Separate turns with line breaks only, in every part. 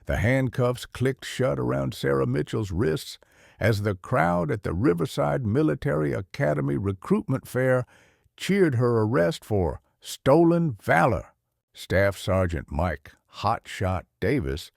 The handcuffs clicked shut around Sarah Mitchell's wrists as the crowd at the Riverside Military Academy recruitment fair cheered her arrest for stolen valor. Staff Sergeant Mike "Hotshot" Davis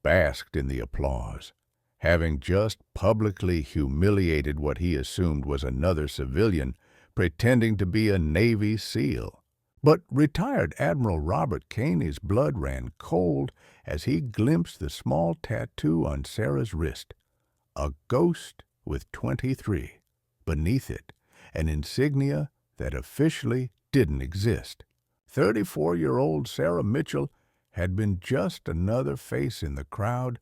basked in the applause, having just publicly humiliated what he assumed was another civilian pretending to be a Navy SEAL. But retired Admiral Robert Caney's blood ran cold as he glimpsed the small tattoo on Sarah's wrist, a ghost with 23 beneath it, an insignia that officially didn't exist. 34-year-old Sarah Mitchell had been just another face in the crowd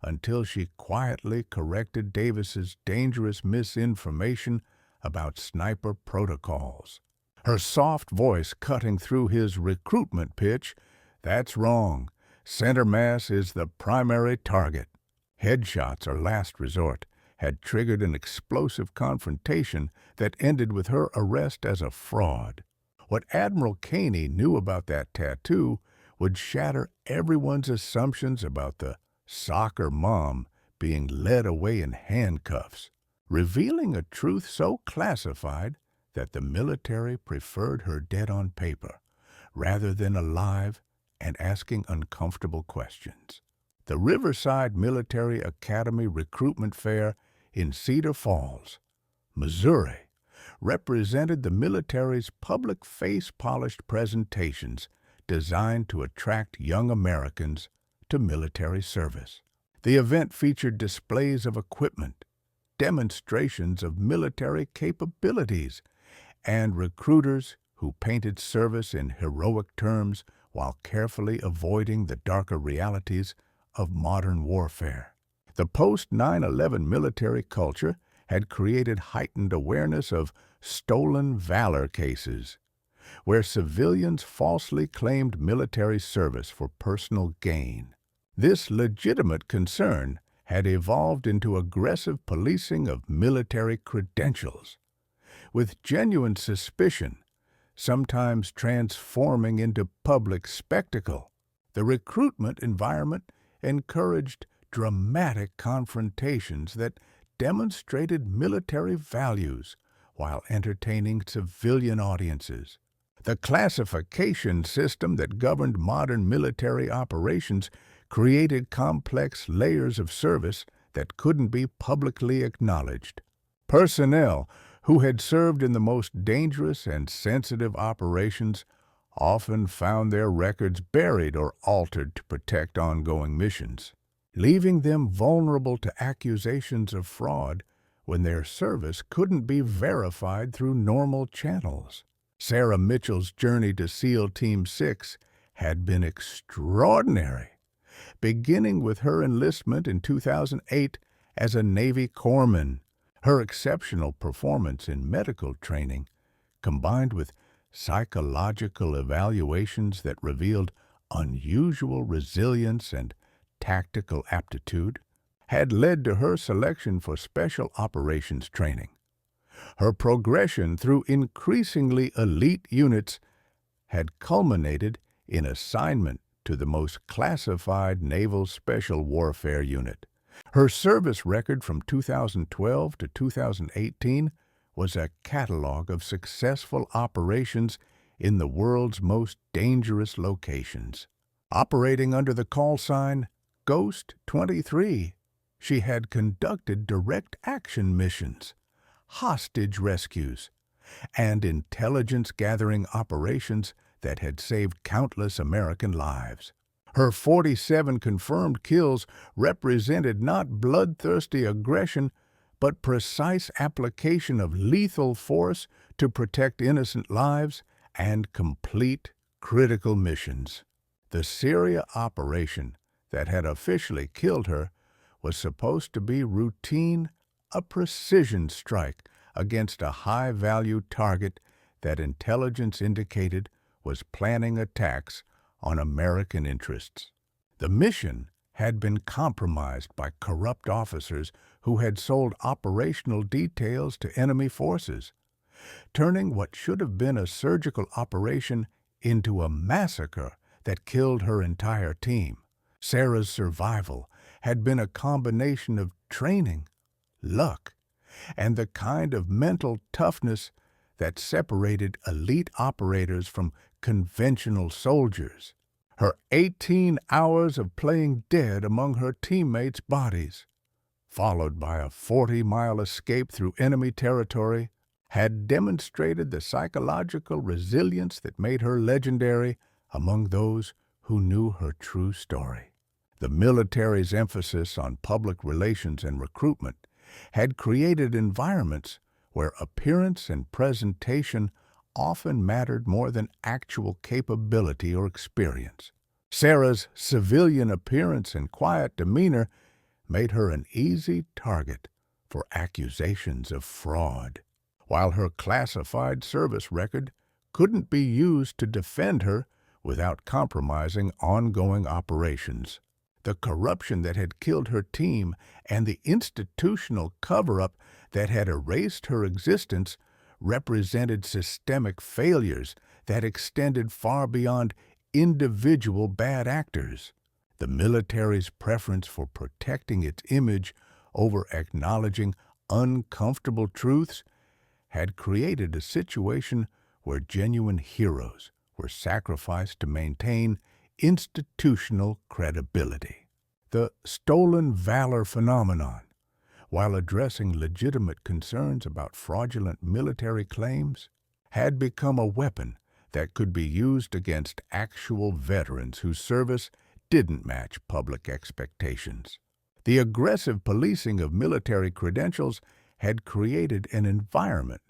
until she quietly corrected Davis's dangerous misinformation about sniper protocols. Her soft voice cutting through his recruitment pitch, "That's wrong. Center mass is the primary target." Headshots or last resort had triggered an explosive confrontation that ended with her arrest as a fraud. What Admiral Caney knew about that tattoo would shatter everyone's assumptions about the soccer mom being led away in handcuffs, revealing a truth so classified that the military preferred her dead on paper rather than alive and asking uncomfortable questions. The Riverside Military Academy Recruitment Fair in Cedar Falls, Missouri, represented the military's public face-polished presentations designed to attract young Americans to military service. The event featured displays of equipment, demonstrations of military capabilities, and recruiters who painted service in heroic terms while carefully avoiding the darker realities of modern warfare. The post-9/11 military culture had created heightened awareness of stolen valor cases, where civilians falsely claimed military service for personal gain. This legitimate concern had evolved into aggressive policing of military credentials, with genuine suspicion sometimes transforming into public spectacle. The recruitment environment encouraged dramatic confrontations that demonstrated military values while entertaining civilian audiences. The classification system that governed modern military operations created complex layers of service that couldn't be publicly acknowledged. Personnel who had served in the most dangerous and sensitive operations often found their records buried or altered to protect ongoing missions, leaving them vulnerable to accusations of fraud when their service couldn't be verified through normal channels. Sarah Mitchell's journey to SEAL Team 6 had been extraordinary, beginning with her enlistment in 2008 as a Navy corpsman. Her exceptional performance in medical training, combined with psychological evaluations that revealed unusual resilience and tactical aptitude, had led to her selection for special operations training. Her progression through increasingly elite units had culminated in assignment to the most classified Naval Special Warfare Unit. Her service record from 2012 to 2018 was a catalog of successful operations in the world's most dangerous locations. Operating under the call sign Ghost 23, she had conducted direct action missions, hostage rescues, and intelligence-gathering operations that had saved countless American lives. Her 47 confirmed kills represented not bloodthirsty aggression, but precise application of lethal force to protect innocent lives and complete critical missions. The Syria operation that had officially killed her was supposed to be routine, a precision strike against a high-value target that intelligence indicated was planning attacks on American interests. The mission had been compromised by corrupt officers who had sold operational details to enemy forces, turning what should have been a surgical operation into a massacre that killed her entire team. Sarah's survival had been a combination of training, luck, and the kind of mental toughness that separated elite operators from conventional soldiers. Her 18 hours of playing dead among her teammates' bodies, followed by a 40-mile escape through enemy territory, had demonstrated the psychological resilience that made her legendary among those who knew her true story. The military's emphasis on public relations and recruitment had created environments where appearance and presentation often mattered more than actual capability or experience. Sarah's civilian appearance and quiet demeanor made her an easy target for accusations of fraud, while her classified service record couldn't be used to defend her without compromising ongoing operations. The corruption that had killed her team and the institutional cover-up that had erased her existence represented systemic failures that extended far beyond individual bad actors. The military's preference for protecting its image over acknowledging uncomfortable truths had created a situation where genuine heroes were sacrificed to maintain institutional credibility. The stolen valor phenomenon, while addressing legitimate concerns about fraudulent military claims, had become a weapon that could be used against actual veterans whose service didn't match public expectations. The aggressive policing of military credentials had created an environment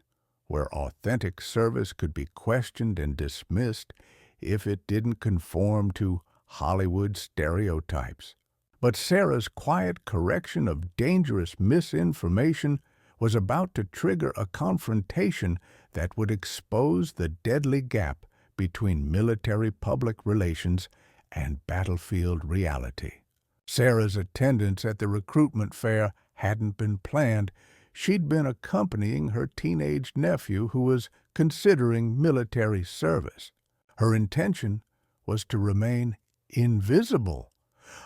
where authentic service could be questioned and dismissed if it didn't conform to Hollywood stereotypes. But Sarah's quiet correction of dangerous misinformation was about to trigger a confrontation that would expose the deadly gap between military public relations and battlefield reality. Sarah's attendance at the recruitment fair hadn't been planned. She'd been accompanying her teenage nephew who was considering military service. Her intention was to remain invisible,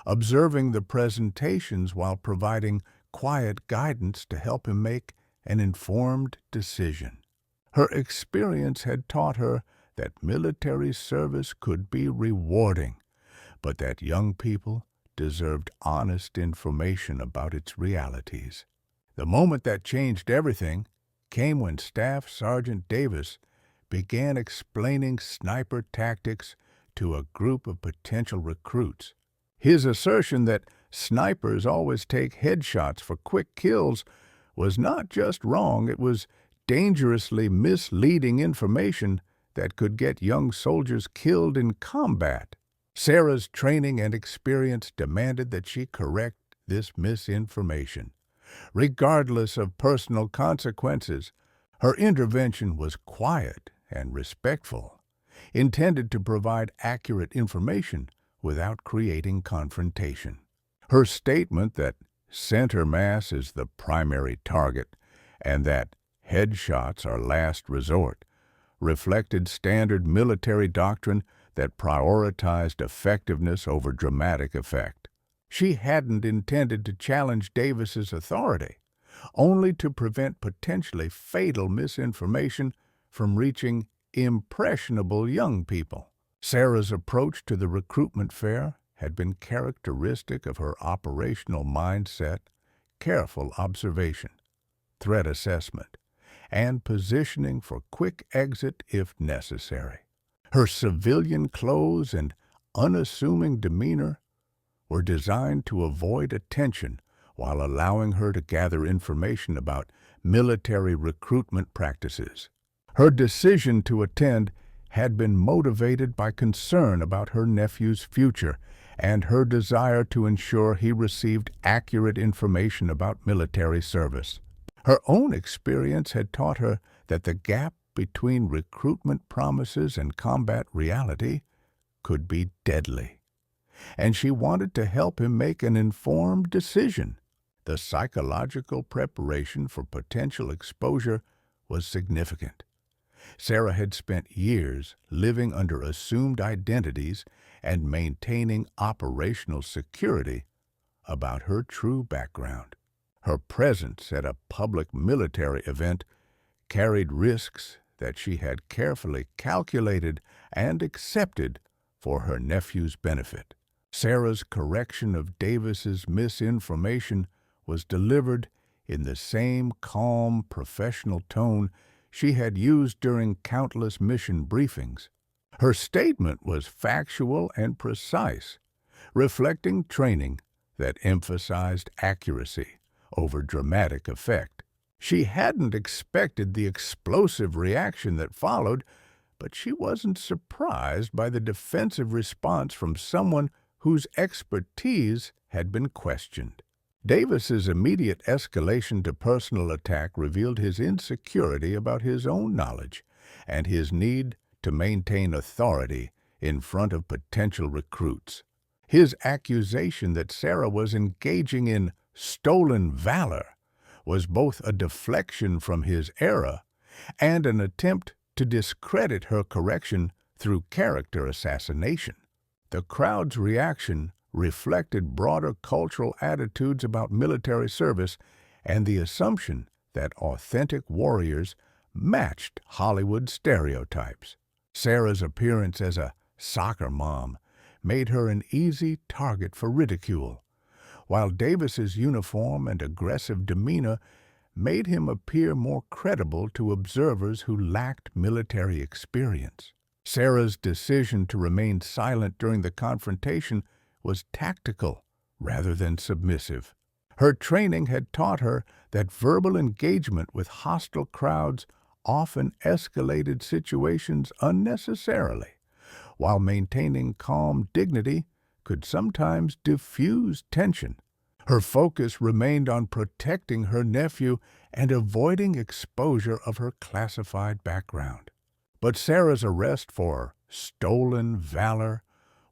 observing the presentations while providing quiet guidance to help him make an informed decision. Her experience had taught her that military service could be rewarding, but that young people deserved honest information about its realities. The moment that changed everything came when Staff Sergeant Davis began explaining sniper tactics to a group of potential recruits. His assertion that snipers always take headshots for quick kills was not just wrong, it was dangerously misleading information that could get young soldiers killed in combat. Sarah's training and experience demanded that she correct this misinformation. Regardless of personal consequences, her intervention was quiet and respectful, intended to provide accurate information without creating confrontation. Her statement that center mass is the primary target and that headshots are last resort reflected standard military doctrine that prioritized effectiveness over dramatic effect. She hadn't intended to challenge Davis's authority, only to prevent potentially fatal misinformation from reaching impressionable young people. Sarah's approach to the recruitment fair had been characteristic of her operational mindset, careful observation, threat assessment, and positioning for quick exit if necessary. Her civilian clothes and unassuming demeanor were designed to avoid attention while allowing her to gather information about military recruitment practices. Her decision to attend had been motivated by concern about her nephew's future and her desire to ensure he received accurate information about military service. Her own experience had taught her that the gap between recruitment promises and combat reality could be deadly, and she wanted to help him make an informed decision. The psychological preparation for potential exposure was significant. Sarah had spent years living under assumed identities and maintaining operational security about her true background. Her presence at a public military event carried risks that she had carefully calculated and accepted for her nephew's benefit. Sarah's correction of Davis's misinformation was delivered in the same calm, professional tone she had used during countless mission briefings. Her statement was factual and precise, reflecting training that emphasized accuracy over dramatic effect. She hadn't expected the explosive reaction that followed, but she wasn't surprised by the defensive response from someone whose expertise had been questioned. Davis's immediate escalation to personal attack revealed his insecurity about his own knowledge and his need to maintain authority in front of potential recruits. His accusation that Sarah was engaging in stolen valor was both a deflection from his error and an attempt to discredit her correction through character assassination. The crowd's reaction reflected broader cultural attitudes about military service and the assumption that authentic warriors matched Hollywood stereotypes. Sarah's appearance as a soccer mom made her an easy target for ridicule, while Davis's uniform and aggressive demeanor made him appear more credible to observers who lacked military experience. Sarah's decision to remain silent during the confrontation was tactical rather than submissive. Her training had taught her that verbal engagement with hostile crowds often escalated situations unnecessarily, while maintaining calm dignity could sometimes diffuse tension. Her focus remained on protecting her nephew and avoiding exposure of her classified background. But Sarah's arrest for stolen valor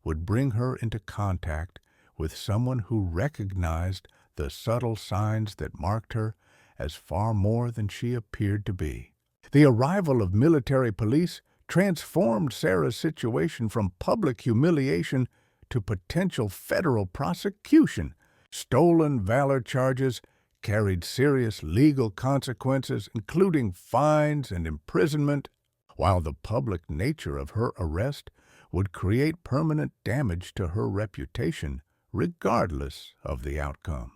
would bring her into contact with someone who recognized the subtle signs that marked her as far more than she appeared to be. The arrival of military police transformed Sarah's situation from public humiliation to potential federal prosecution. Stolen valor charges carried serious legal consequences, including fines and imprisonment, while the public nature of her arrest would create permanent damage to her reputation, regardless of the outcome.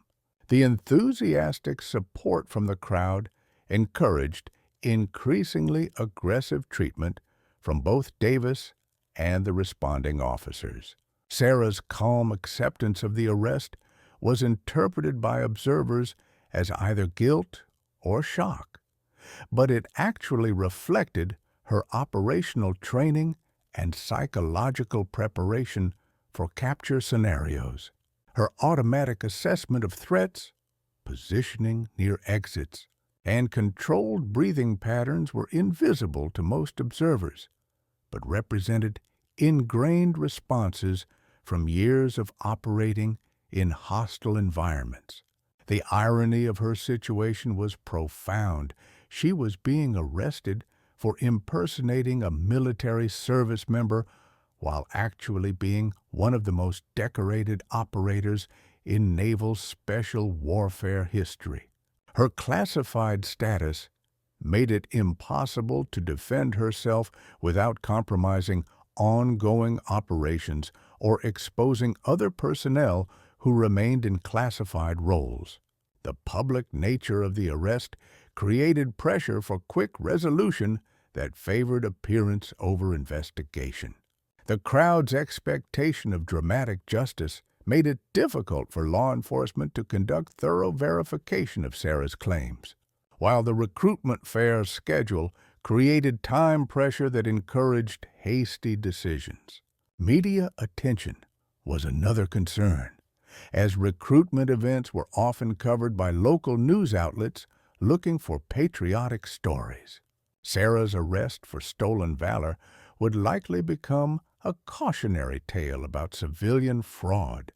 The enthusiastic support from the crowd encouraged increasingly aggressive treatment from both Davis and the responding officers. Sarah's calm acceptance of the arrest was interpreted by observers as either guilt or shock, but it actually reflected her operational training and psychological preparation for capture scenarios. Her automatic assessment of threats, positioning near exits, and controlled breathing patterns were invisible to most observers, but represented ingrained responses from years of operating in hostile environments. The irony of her situation was profound. She was being arrested for impersonating a military service member while actually being one of the most decorated operators in naval special warfare history. Her classified status made it impossible to defend herself without compromising ongoing operations or exposing other personnel who remained in classified roles. The public nature of the arrest created pressure for quick resolution that favored appearance over investigation. The crowd's expectation of dramatic justice made it difficult for law enforcement to conduct thorough verification of Sarah's claims, while the recruitment fair's schedule created time pressure that encouraged hasty decisions. Media attention was another concern, as recruitment events were often covered by local news outlets looking for patriotic stories. Sarah's arrest for stolen valor would likely become a cautionary tale about civilian fraud,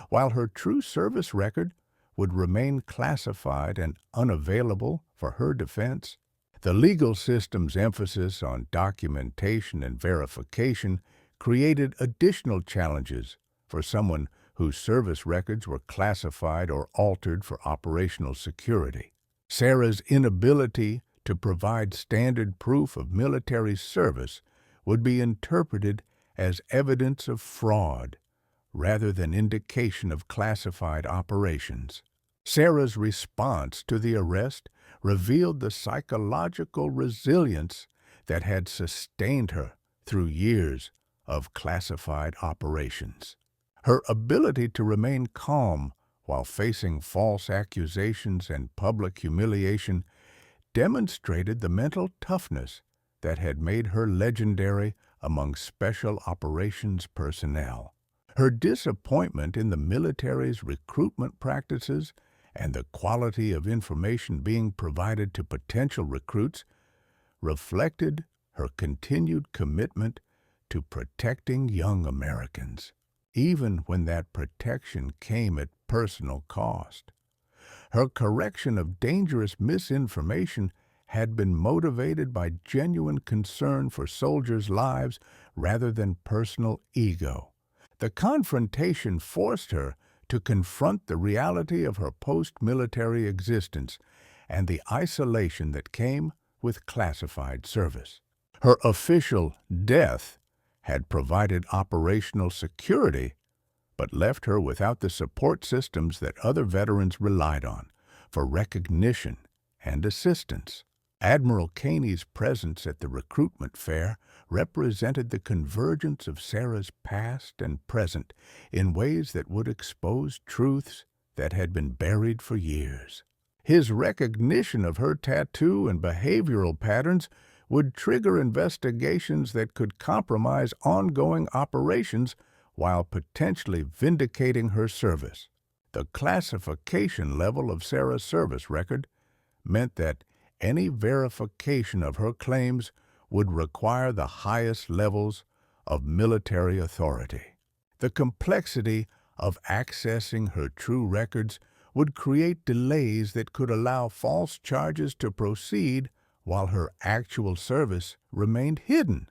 while her true service record would remain classified and unavailable for her defense. The legal system's emphasis on documentation and verification created additional challenges for someone whose service records were classified or altered for operational security. Sarah's inability to provide standard proof of military service would be interpreted as evidence of fraud rather than indication of classified operations. Sarah's response to the arrest revealed the psychological resilience that had sustained her through years of classified operations. Her ability to remain calm while facing false accusations and public humiliation demonstrated the mental toughness that had made her legendary among special operations personnel. Her disappointment in the military's recruitment practices and the quality of information being provided to potential recruits reflected her continued commitment to protecting young Americans, even when that protection came at personal cost. Her correction of dangerous misinformation had been motivated by genuine concern for soldiers' lives rather than personal ego. The confrontation forced her to confront the reality of her post-military existence and the isolation that came with classified service. Her official death had provided operational security, but left her without the support systems that other veterans relied on for recognition and assistance. Admiral Caney's presence at the recruitment fair represented the convergence of Sarah's past and present in ways that would expose truths that had been buried for years. His recognition of her tattoo and behavioral patterns would trigger investigations that could compromise ongoing operations while potentially vindicating her service. The classification level of Sarah's service record meant that any verification of her claims would require the highest levels of military authority. The complexity of accessing her true records would create delays that could allow false charges to proceed while her actual service remained hidden.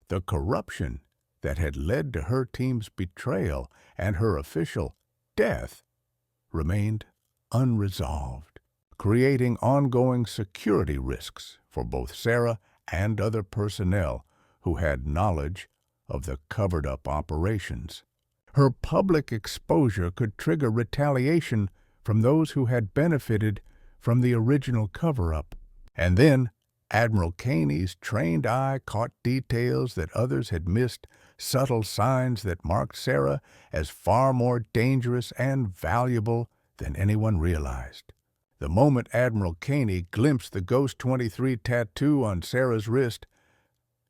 The corruption that had led to her team's betrayal and her official death remained unresolved, creating ongoing security risks for both Sarah and other personnel who had knowledge of the covered-up operations. Her public exposure could trigger retaliation from those who had benefited from the original cover-up. And then, Admiral Caney's trained eye caught details that others had missed, subtle signs that marked Sarah as far more dangerous and valuable than anyone realized. The moment Admiral Caney glimpsed the Ghost 23 tattoo on Sarah's wrist,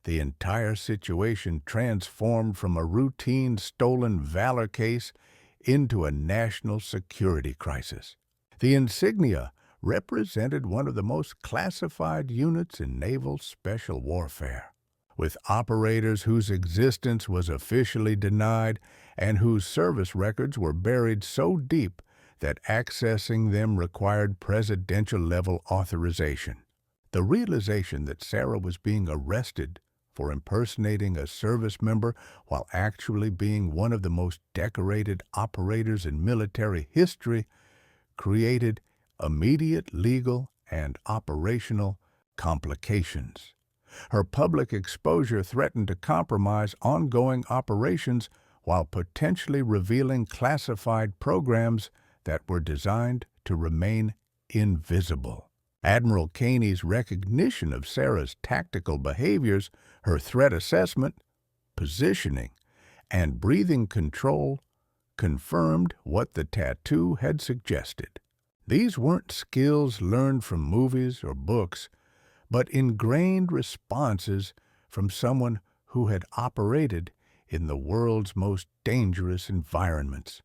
the entire situation transformed from a routine stolen Valor case into a national security crisis. The insignia represented one of the most classified units in naval special warfare, with operators whose existence was officially denied and whose service records were buried so deep that accessing them required presidential-level authorization. The realization that Sarah was being arrested for impersonating a service member while actually being one of the most decorated operators in military history created immediate legal and operational complications. Her public exposure threatened to compromise ongoing operations while potentially revealing classified programs that were designed to remain invisible. Admiral Caney's recognition of Sarah's tactical behaviors, her threat assessment, positioning, and breathing control confirmed what the tattoo had suggested. These weren't skills learned from movies or books, but ingrained responses from someone who had operated in the world's most dangerous environments.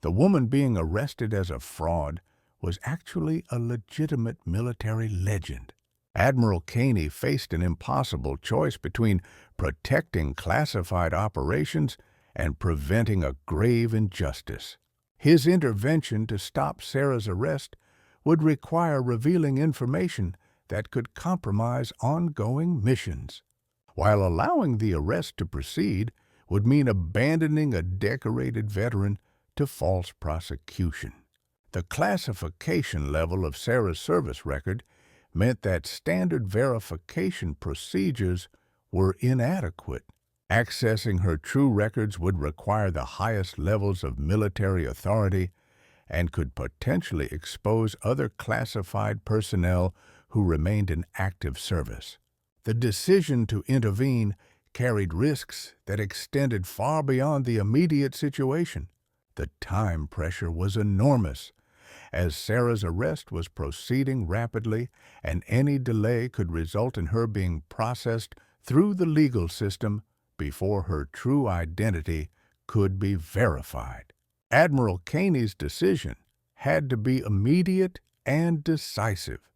The woman being arrested as a fraud was actually a legitimate military legend. Admiral Caney faced an impossible choice between protecting classified operations and preventing a grave injustice. His intervention to stop Sarah's arrest would require revealing information that could compromise ongoing missions. While allowing the arrest to proceed would mean abandoning a decorated veteran to false prosecution. The classification level of Sarah's service record meant that standard verification procedures were inadequate. Accessing her true records would require the highest levels of military authority and could potentially expose other classified personnel who remained in active service. The decision to intervene carried risks that extended far beyond the immediate situation. The time pressure was enormous, as Sarah's arrest was proceeding rapidly, and any delay could result in her being processed through the legal system before her true identity could be verified. Admiral Caney's decision had to be immediate and decisive,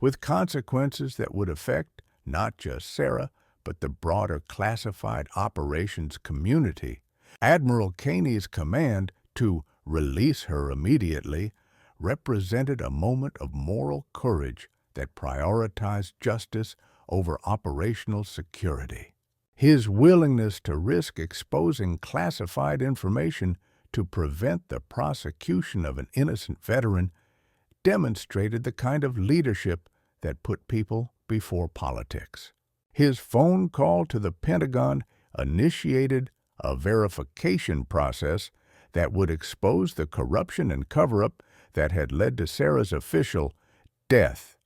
with consequences that would affect not just Sarah, but the broader classified operations community. Admiral Caney's command to release her immediately represented a moment of moral courage that prioritized justice over operational security. His willingness to risk exposing classified information to prevent the prosecution of an innocent veteran demonstrated the kind of leadership that put people before politics. His phone call to the Pentagon initiated a verification process that would expose the corruption and cover-up that had led to Sarah's official death.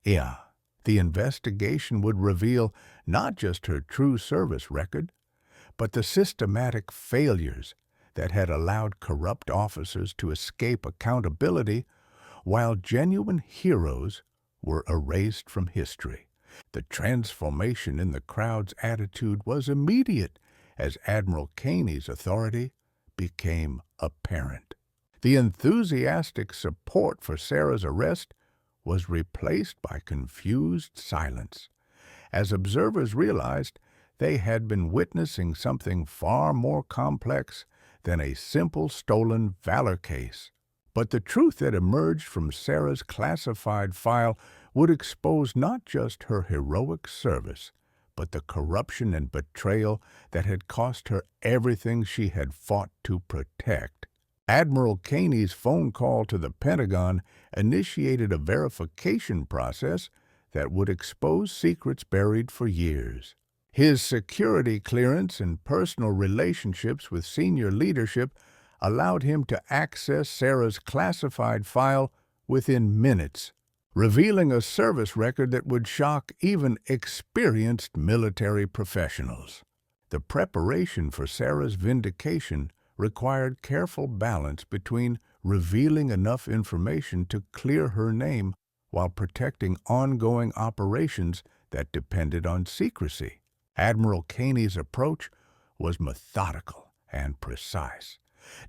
The investigation would reveal not just her true service record, but the systematic failures that had allowed corrupt officers to escape accountability while genuine heroes were erased from history. The transformation in the crowd's attitude was immediate as Admiral Caney's authority became apparent. The enthusiastic support for Sarah's arrest was replaced by confused silence, as observers realized they had been witnessing something far more complex than a simple stolen Valor case. But the truth that emerged from Sarah's classified file would expose not just her heroic service, but the corruption and betrayal that had cost her everything she had fought to protect. Admiral Caney's phone call to the Pentagon initiated a verification process that would expose secrets buried for years. His security clearance and personal relationships with senior leadership allowed him to access Sarah's classified file within minutes, revealing a service record that would shock even experienced military professionals. The preparation for Sarah's vindication required careful balance between revealing enough information to clear her name while protecting ongoing operations that depended on secrecy. Admiral Caney's approach was methodical and precise,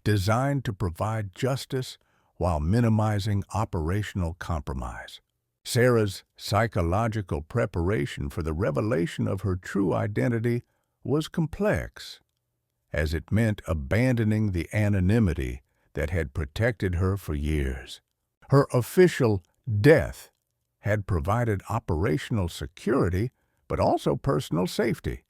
designed to provide justice while minimizing operational compromise. Sarah's psychological preparation for the revelation of her true identity was complex, as it meant abandoning the anonymity that had protected her for years. Her official death had provided operational security, but also personal safety,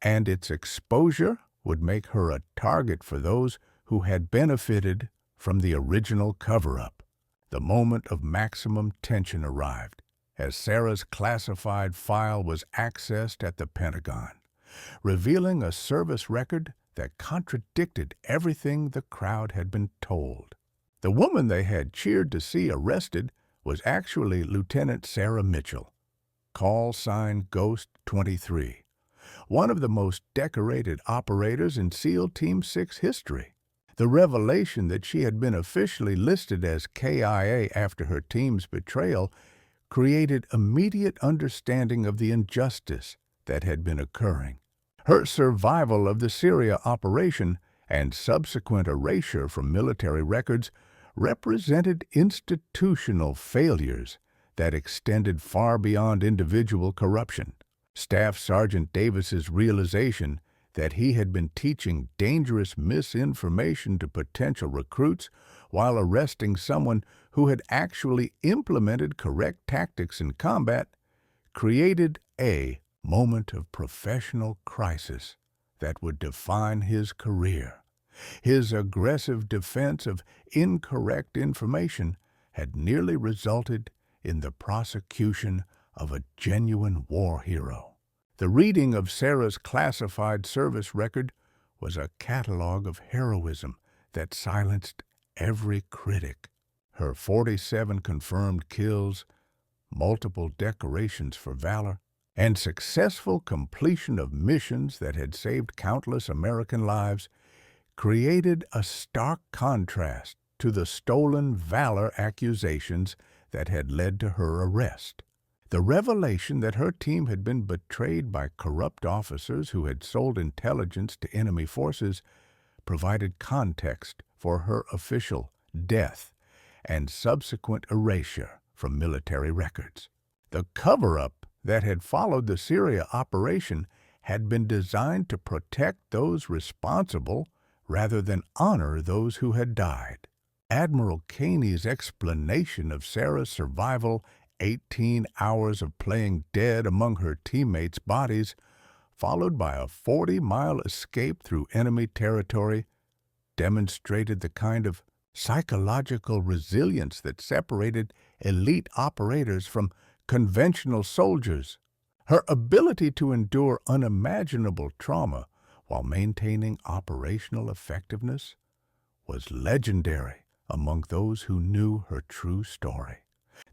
and its exposure would make her a target for those who had benefited from the original cover-up. The moment of maximum tension arrived as Sarah's classified file was accessed at the Pentagon, revealing a service record that contradicted everything the crowd had been told. The woman they had cheered to see arrested was actually Lieutenant Sarah Mitchell, call sign Ghost 23, one of the most decorated operators in SEAL Team 6 history. The revelation that she had been officially listed as KIA after her team's betrayal created immediate understanding of the injustice that had been occurring. Her survival of the Syria operation and subsequent erasure from military records represented institutional failures that extended far beyond individual corruption. Staff Sergeant Davis's realization that he had been teaching dangerous misinformation to potential recruits while arresting someone who had actually implemented correct tactics in combat, created a moment of professional crisis that would define his career. His aggressive defense of incorrect information had nearly resulted in the prosecution of a genuine war hero. The reading of Sarah's classified service record was a catalog of heroism that silenced every critic. Her 47 confirmed kills, multiple decorations for valor, and successful completion of missions that had saved countless American lives created a stark contrast to the stolen valor accusations that had led to her arrest. The revelation that her team had been betrayed by corrupt officers who had sold intelligence to enemy forces provided context for her official death and subsequent erasure from military records. The cover-up that had followed the Syria operation had been designed to protect those responsible rather than honor those who had died. Admiral Caney's explanation of Sarah's survival, 18 hours of playing dead among her teammates' bodies, followed by a 40-mile escape through enemy territory, demonstrated the kind of psychological resilience that separated elite operators from conventional soldiers. Her ability to endure unimaginable trauma while maintaining operational effectiveness was legendary among those who knew her true story.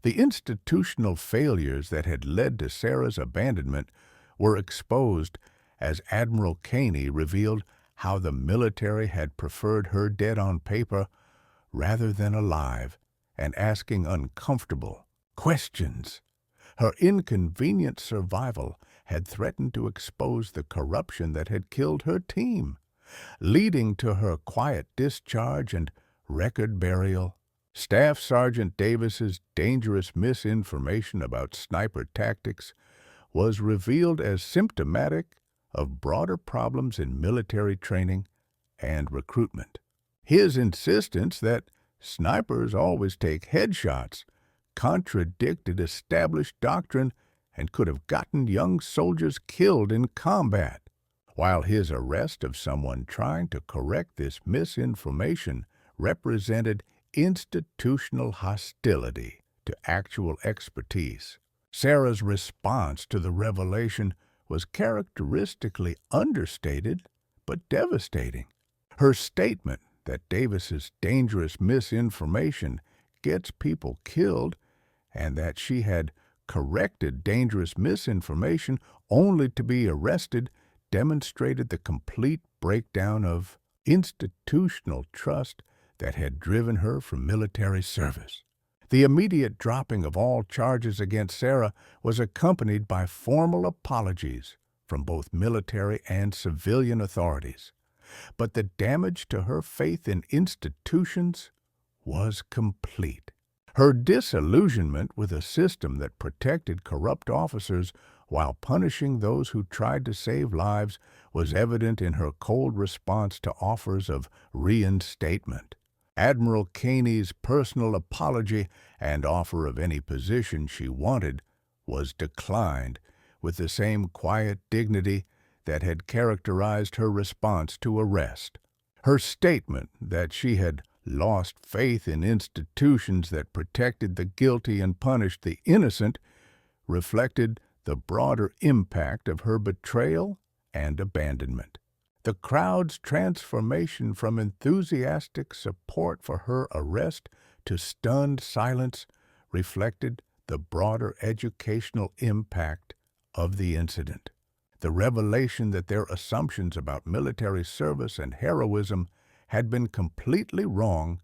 The institutional failures that had led to Sarah's abandonment were exposed as Admiral Caney revealed how the military had preferred her dead on paper rather than alive and asking uncomfortable questions. Her inconvenient survival had threatened to expose the corruption that had killed her team, leading to her quiet discharge and record burial. Staff Sergeant Davis's dangerous misinformation about sniper tactics was revealed as symptomatic of broader problems in military training and recruitment. His insistence that snipers always take headshots contradicted established doctrine and could have gotten young soldiers killed in combat, while his arrest of someone trying to correct this misinformation represented institutional hostility to actual expertise. Sarah's response to the revelation was characteristically understated but devastating. Her statement that Davis's dangerous misinformation gets people killed and that she had corrected dangerous misinformation only to be arrested demonstrated the complete breakdown of institutional trust that had driven her from military service. The immediate dropping of all charges against Sarah was accompanied by formal apologies from both military and civilian authorities. But the damage to her faith in institutions was complete. Her disillusionment with a system that protected corrupt officers while punishing those who tried to save lives was evident in her cold response to offers of reinstatement. Admiral Caney's personal apology and offer of any position she wanted was declined with the same quiet dignity that had characterized her response to arrest. Her statement that she had lost faith in institutions that protected the guilty and punished the innocent reflected the broader impact of her betrayal and abandonment. The crowd's transformation from enthusiastic support for her arrest to stunned silence reflected the broader educational impact of the incident. The revelation that their assumptions about military service and heroism had been completely wrong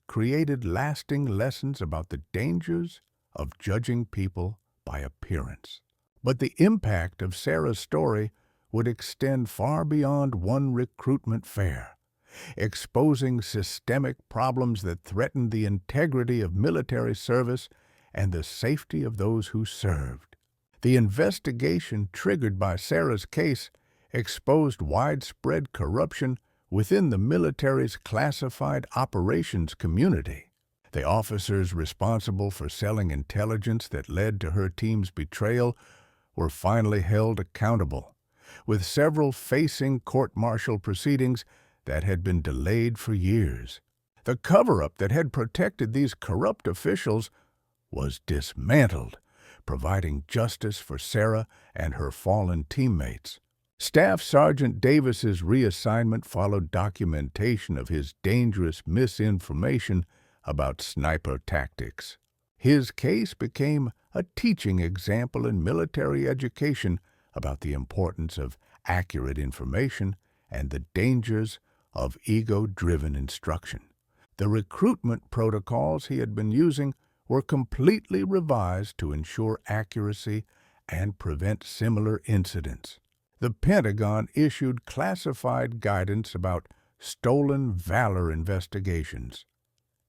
created lasting lessons about the dangers of judging people by appearance. But the impact of Sarah's story would extend far beyond one recruitment fair, exposing systemic problems that threatened the integrity of military service and the safety of those who served. The investigation triggered by Sarah's case exposed widespread corruption within the military's classified operations community. The officers responsible for selling intelligence that led to her team's betrayal were finally held accountable, with several facing court-martial proceedings that had been delayed for years. The cover-up that had protected these corrupt officials was dismantled, providing justice for Sarah and her fallen teammates. Staff Sergeant Davis's reassignment followed documentation of his dangerous misinformation about sniper tactics. His case became a teaching example in military education about the importance of accurate information and the dangers of ego-driven instruction. The recruitment protocols he had been using were completely revised to ensure accuracy and prevent similar incidents. The Pentagon issued classified guidance about stolen valor investigations,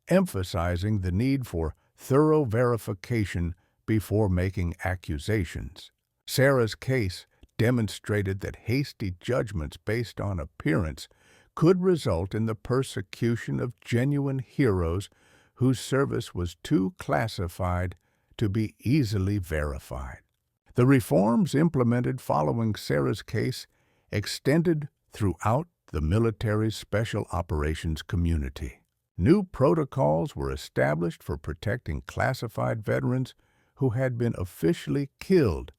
emphasizing the need for thorough verification before making accusations. Sarah's case demonstrated that hasty judgments based on appearance could result in the persecution of genuine heroes whose service was too classified to be easily verified. The reforms implemented following Sarah's case extended throughout the military's special operations community. New protocols were established for protecting classified veterans who had been officially killed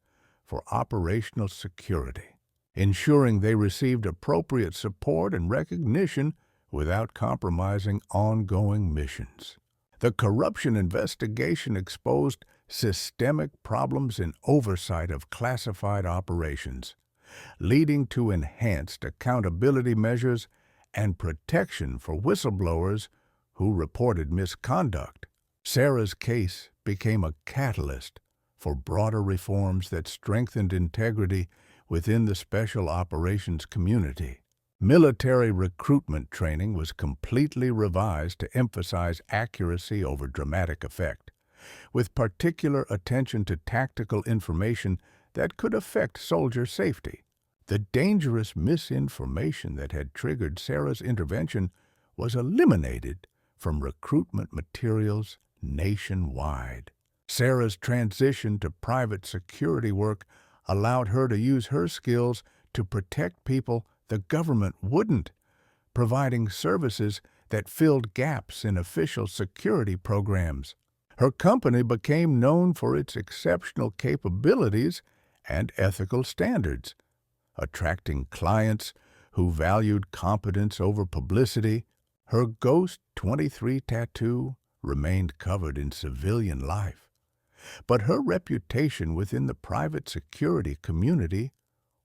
for operational security, ensuring they received appropriate support and recognition without compromising ongoing missions. The corruption investigation exposed systemic problems in oversight of classified operations, leading to enhanced accountability measures and protection for whistleblowers who reported misconduct. Sarah's case became a catalyst for broader reforms that strengthened integrity within the special operations community. Military recruitment training was completely revised to emphasize accuracy over dramatic effect, with particular attention to tactical information that could affect soldier safety. The dangerous misinformation that had triggered Sarah's intervention was eliminated from recruitment materials nationwide. Sarah's transition to private security work allowed her to use her skills to protect people the government wouldn't, providing services that filled gaps in official security programs. Her company became known for its exceptional capabilities and ethical standards, attracting clients who valued competence over publicity. Her Ghost 23 tattoo remained covered in civilian life, but her reputation within the private security community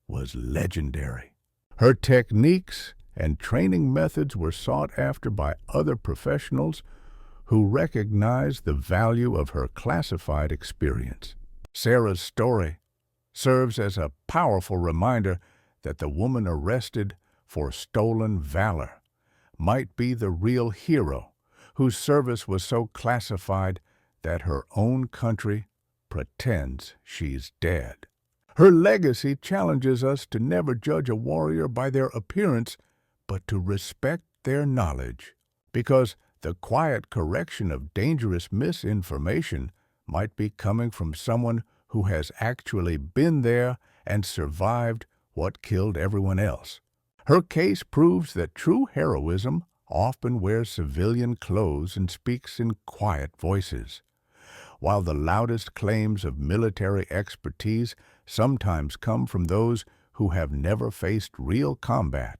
was legendary. Her techniques and training methods were sought after by other professionals who recognized the value of her classified experience. Sarah's story serves as a powerful reminder that the woman arrested for stolen valor might be the real hero whose service was so classified that her own country pretends she's dead. Her legacy challenges us to never judge a warrior by their appearance, but to respect their knowledge, because the quiet correction of dangerous misinformation might be coming from someone who has actually been there and survived what killed everyone else. Her case proves that true heroism often wears civilian clothes and speaks in quiet voices, while the loudest claims of military expertise sometimes come from those who have never faced real combat.